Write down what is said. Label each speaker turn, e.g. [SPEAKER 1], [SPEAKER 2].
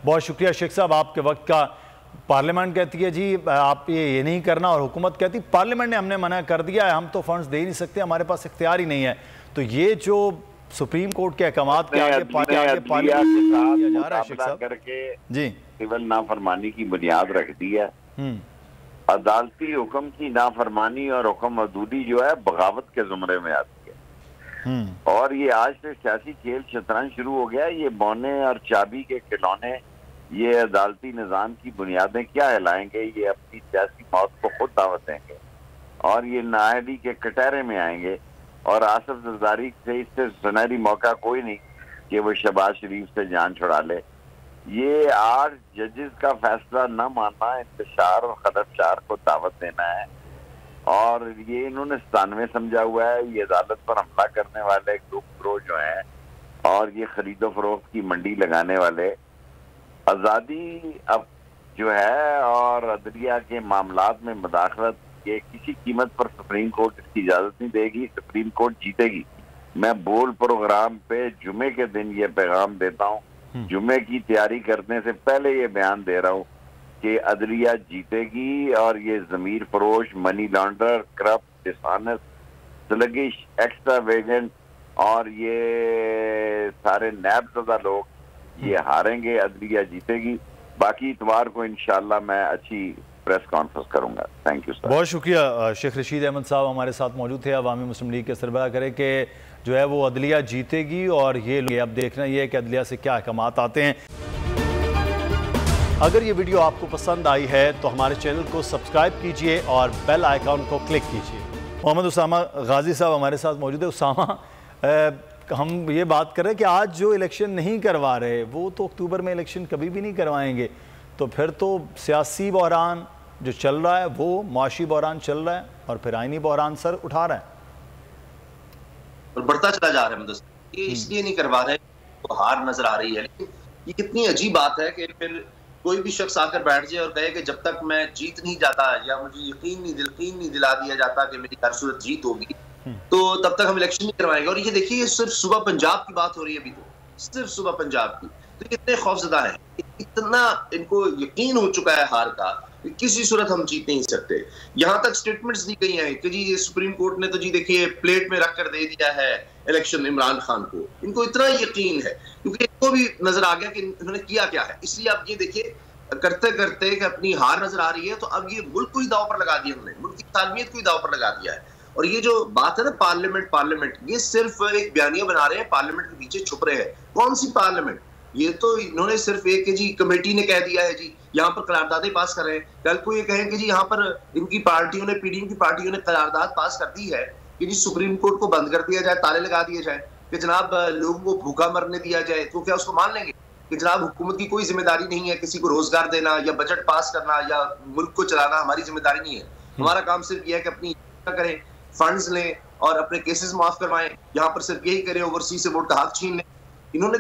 [SPEAKER 1] बहुत शुक्रिया शेख साहब आपके वक्त का। पार्लियामेंट कहती है जी आप ये नहीं करना, और हुकूमत कहती पार्लियामेंट ने हमने मना कर दिया है, हम तो फंड्स दे ही नहीं सकते, हमारे पास इख्तियार ही नहीं है। तो ये जो सुप्रीम कोर्ट के अहकामात के आगे
[SPEAKER 2] करके जी सिविल नाफरमानी की बुनियाद रख दी है। अदालती हुक्म की नाफरमानी और हुक्म अदूली जो है बगावत के जुमरे में आती है। और ये आज से सियासी खेल शतरंज शुरू हो गया। ये बौने और चाबी के खिलौने, ये अदालती निज़ाम की बुनियादें क्या हिलाएंगे, ये अपनी सियासी मौत को खुद दावत देंगे और ये नाअहली के कटहरे में आएंगे। और आसिफ जरदारी से इससे सुनहरी मौका कोई नहीं कि वो शहबाज शरीफ से जान छुड़ा ले। ये 8 जजेस का फैसला न मानना इंतशार और खदशचार को दावत देना है। और ये इन्होंने 97 समझा हुआ है। ये अदालत पर हमला करने वाले ग्रुप ग्रोह जो हैं और ये खरीदो फरोख्त की मंडी लगाने वाले, आज़ादी अब जो है और अदलिया के मामलात में मुदाखलत ये किसी कीमत पर सुप्रीम कोर्ट इसकी इजाजत नहीं देगी। सुप्रीम कोर्ट जीतेगी। मैं बोल प्रोग्राम पे जुमे के दिन ये पैगाम देता हूँ, जुमे की तैयारी करने से पहले ये बयान दे रहा हूँ कि अदलिया जीतेगी और ये जमीर फरोश, money launder, corrupt, dishonest, sluggish, extravagant और ये सारे नैबज़दा लोग ये हारेंगे, अदलिया जीतेगी। बाकी इतवार को इंशाल्लाह मैं अच्छी प्रेस कॉन्फ्रेंस करूंगा। Thank you sir.
[SPEAKER 1] बहुत शुक्रिया शेख रशीद अहमद साहब हमारे साथ मौजूद थे। अवामी मुस्लिम लीग के सरबराह करें कि जो है वो अदलिया जीतेगी और ये अब देखना ये है कि अदलिया से क्या अहकामात आते हैं। अगर ये वीडियो आपको पसंद आई है तो हमारे चैनल को सब्सक्राइब कीजिए और बेल आइकॉन को क्लिक कीजिए। मोहम्मद उसामा गाजी साहब हमारे साथ मौजूद है। उसामा, हम ये बात कर रहे हैं कि आज जो इलेक्शन नहीं करवा रहे वो तो अक्टूबर में इलेक्शन कभी भी नहीं करवाएंगे, तो फिर तो सियासी बहरान जो चल रहा है वो मुआशी बहरान चल रहा है और फिर आईनी बहरान सर उठा रहा है
[SPEAKER 3] और बढ़ता चला जा रहा है। ये इसलिए नहीं करवा रहे तो हार नजर आ रही है। लेकिन ये कितनी अजीब बात है कि फिर कोई भी शख्स आकर बैठ जाए और कहे कि जब तक मैं जीत नहीं जाता या मुझे यकीन नहीं दिला दिया जाता कि मेरी हर सूरत जीत होगी तो तब तक हम इलेक्शन नहीं करवाएंगे। और ये देखिए ये सिर्फ सुबह पंजाब की बात हो रही है, अभी तो सिर्फ सुबह पंजाब की। तो कितने खौफजदा है, इतना इनको यकीन हो चुका है हार का, किसी सूरत हम जीत नहीं सकते। यहाँ तक स्टेटमेंट्स दी गई हैं कि जी ये सुप्रीम कोर्ट ने तो जी देखिए प्लेट में रख कर दे दिया है इलेक्शन इमरान खान को। इनको इतना यकीन है क्योंकि इनको भी नजर आ गया कि इन्होंने किया क्या है। इसलिए आप ये देखिए करते करते कि अपनी हार नजर आ रही है तो अब ये मुल्क को ही दाव पर लगा दिया उन्होंने, मुल्क की तालमियत को ही दाव पर लगा दिया है। और ये जो बात है ना पार्लियामेंट, ये सिर्फ एक बयानिया बना रहे हैं, पार्लियामेंट के पीछे छुप रहे हैं। कौन सी पार्लियामेंट? ये तो इन्होंने सिर्फ एक कि जी कमेटी ने कह दिया है जी यहाँ पर करारदादें पास कर रहे हैं। कल को ये कहें कि जी यहाँ पर इनकी पार्टियों ने, पीडीएम की पार्टियों ने करारदाद पास कर दी है कि जी सुप्रीम कोर्ट को बंद कर दिया जाए, ताले लगा दिए जाए, कि जनाब लोगों को भूखा मरने दिया जाए, तो क्या उसको मान लेंगे कि जनाब हुकूमत की कोई जिम्मेदारी नहीं है किसी को रोजगार देना या बजट पास करना या मुल्क को चलाना हमारी जिम्मेदारी नहीं है। हमारा काम सिर्फ यह है कि अपनी करें, फंड्स लें और अपने केसेस माफ करवाएं। यहाँ पर सिर्फ यही करें, ओवरसीज से वोट का हक छीन लें। इन्होंने